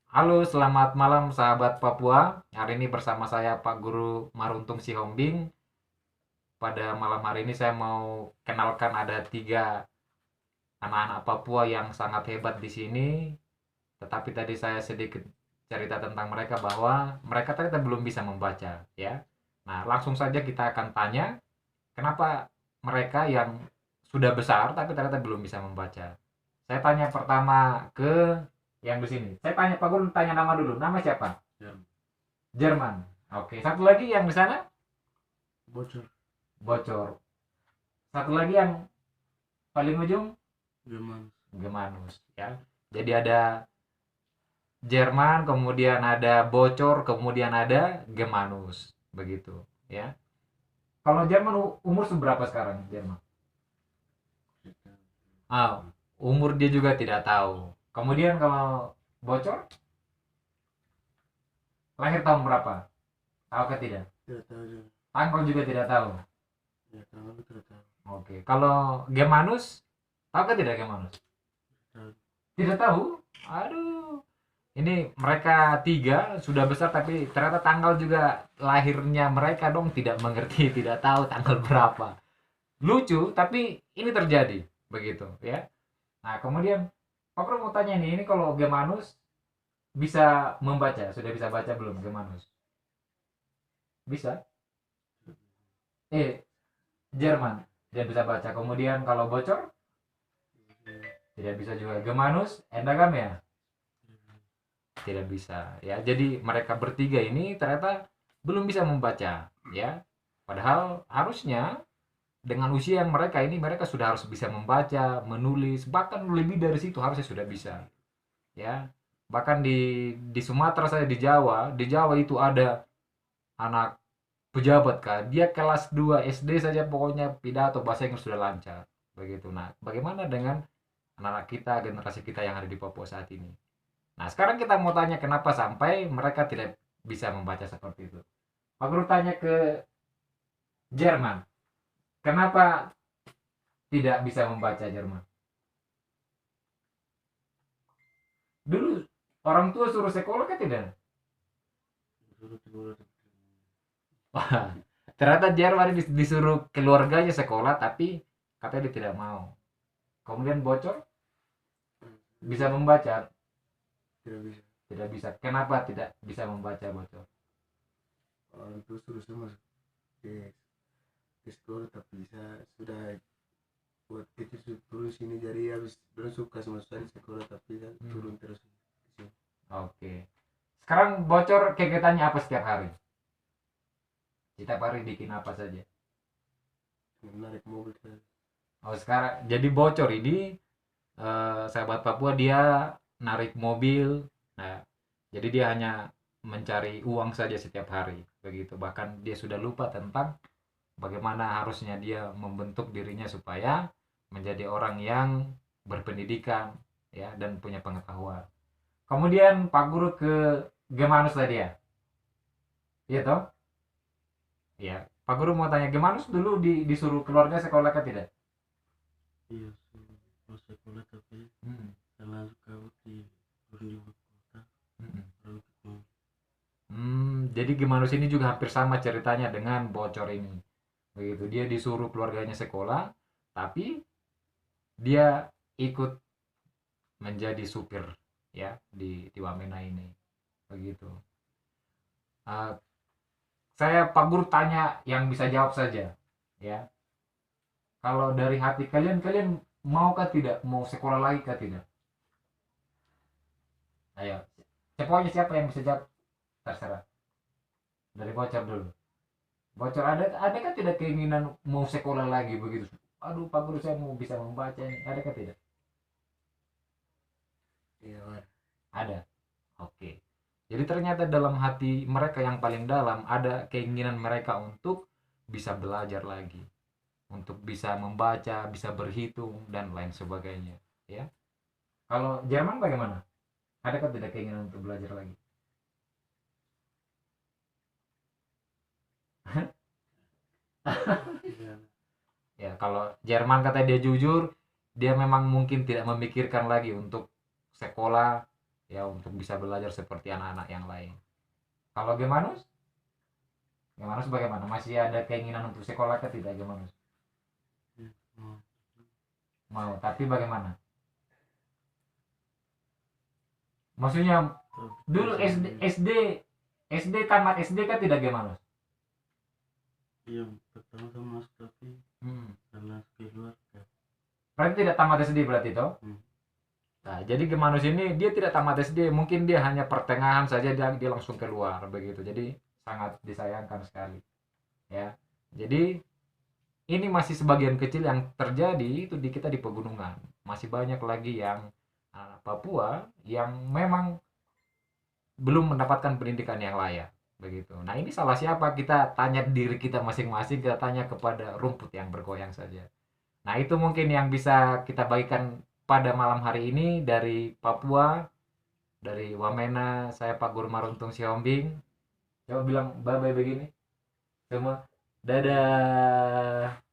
Halo, selamat malam sahabat Papua. Hari ini bersama saya Pak Guru Maruntung Sihombing. Pada malam hari ini saya mau kenalkan ada tiga anak-anak Papua yang sangat hebat di sini. Tetapi tadi saya sedikit cerita tentang mereka bahwa mereka ternyata belum bisa membaca, ya. Nah, langsung saja kita akan tanya, kenapa mereka yang sudah besar tapi ternyata belum bisa membaca. Saya tanya pertama ke yang di sini. Saya tanya Pak Guru, tanya nama dulu. Nama siapa? Jerman. Oke, satu lagi yang di sana Bocor. bocor. Satu lagi yang paling ujung Jerman. Gemanus, ya. Jadi ada Jerman, kemudian ada bocor, kemudian ada Gemanus, begitu, ya. Kalau Jerman umur seberapa sekarang Jerman? Ah, umur dia juga tidak tahu. Kemudian kalau bocor lahir tahun berapa? Tahu ke tidak? Tidak tahu juga. Tanggal juga tidak tahu. Ya, tahu tidak tahu. Oke, kalau Gemanus tahu ke tidak Gemanus? Tahu. Tidak tahu? Aduh. Ini mereka tiga sudah besar tapi ternyata tanggal juga lahirnya mereka dong tidak mengerti, tidak tahu tanggal berapa. Lucu, tapi ini terjadi. Begitu, ya. Nah, kemudian Pak Bro mau tanya nih, ini kalau Gemanus bisa membaca, sudah bisa baca belum Gemanus? Bisa? Eh, Jerman, dia bisa baca. Kemudian kalau bocor, tidak bisa juga. Gemanus, Endagam ya? Tidak bisa, ya. Jadi mereka bertiga ini ternyata belum bisa membaca, ya. Padahal harusnya dengan usia yang mereka ini mereka sudah harus bisa membaca, menulis, bahkan lebih dari situ harusnya sudah bisa, ya. Bahkan di Sumatera saya di Jawa itu ada anak pejabat kan, dia kelas 2 SD saja pokoknya pidato bahasa Inggris sudah lancar, begitu. Nah, bagaimana dengan anak-anak kita, generasi kita yang ada di Papua saat ini? Nah, sekarang kita mau tanya kenapa sampai mereka tidak bisa membaca seperti itu. Pak Guru tanya ke Jerman, kenapa tidak bisa membaca Jerman? Dulu orang tua suruh sekolah kan tidak? Suruh sekolah. Wah, ternyata Jerman disuruh keluarganya sekolah tapi katanya dia tidak mau. Kemudian bocor, bisa membaca? Tidak bisa. Tidak bisa. Kenapa tidak bisa membaca bocor? Orang tua suruh semua di sekolah tapi saya sudah buat kecil turun sini jadi habis belum suka sama sekali sekolah tapi kan turun terus di sini. Oke. Sekarang bocor kegiatannya apa setiap hari? Setiap hari bikin apa saja? Menarik mobil saya. Oh, sekarang jadi bocor ini sahabat Papua dia narik mobil. Nah, jadi dia hanya mencari uang saja setiap hari, begitu. Bahkan dia sudah lupa tentang bagaimana harusnya dia membentuk dirinya supaya menjadi orang yang berpendidikan, ya, dan punya pengetahuan. Kemudian Pak Guru ke Gemanus tadi ya. Iya toh? Ya. Pak Guru mau tanya Gemanus dulu disuruh keluarga sekolah kan tidak? Iya, suruh sekolah tapi Hmm. karena kabut di turun di kota Hmm. baru ketemu. Jadi Gemanus ini juga hampir sama ceritanya dengan bocor ini. Begitu, dia disuruh keluarganya sekolah, tapi dia ikut menjadi supir, ya, di Wamena ini. Begitu. Uh, saya Pak Guru tanya yang bisa jawab saja, ya. Kalau dari hati kalian, kalian maukah tidak mau sekolah lagi kah tidak? Ayo, pokoknya siapa yang bisa jawab terserah. Dari bocor dulu. Bocor, ada kan tidak keinginan mau sekolah lagi begitu? Aduh Pak Guru saya mau bisa membaca ini. Ada kan tidak? Iya, ada. Ada. Oke. Jadi ternyata dalam hati mereka yang paling dalam ada keinginan mereka untuk bisa belajar lagi, untuk bisa membaca, bisa berhitung dan lain sebagainya, ya. Kalau Jerman bagaimana? Adakah tidak keinginan untuk belajar lagi? Iya. Ya, kalau Jerman kata dia jujur, dia memang mungkin tidak memikirkan lagi untuk sekolah, ya untuk bisa belajar seperti anak-anak yang lain. Kalau Gemanus? Gemanus bagaimana? Masih ada keinginan untuk sekolah ke tidak Gemanus? Ya, mau Mau, tapi bagaimana? Maksudnya tapi dulu SD tamat SD kan tidak Gemanus? yang pertama kan masuk tapi karena keluarga. Berarti tidak tamat SD berarti toh? Nah, jadi Gemanus ini dia tidak tamat SD, mungkin dia hanya pertengahan saja dia langsung keluar begitu. Jadi sangat disayangkan sekali. Ya. Jadi ini masih sebagian kecil yang terjadi itu di kita di pegunungan. Masih banyak lagi yang Papua yang memang belum mendapatkan pendidikan yang layak begitu. Nah, ini salah siapa? Kita tanya diri kita masing-masing, kita tanya kepada rumput yang bergoyang saja. Nah, itu mungkin yang bisa kita bagikan pada malam hari ini dari Papua, dari Wamena, saya Pak Guru Maruntung Siombing. Coba bilang bye-bye begini. Semua. Dadah.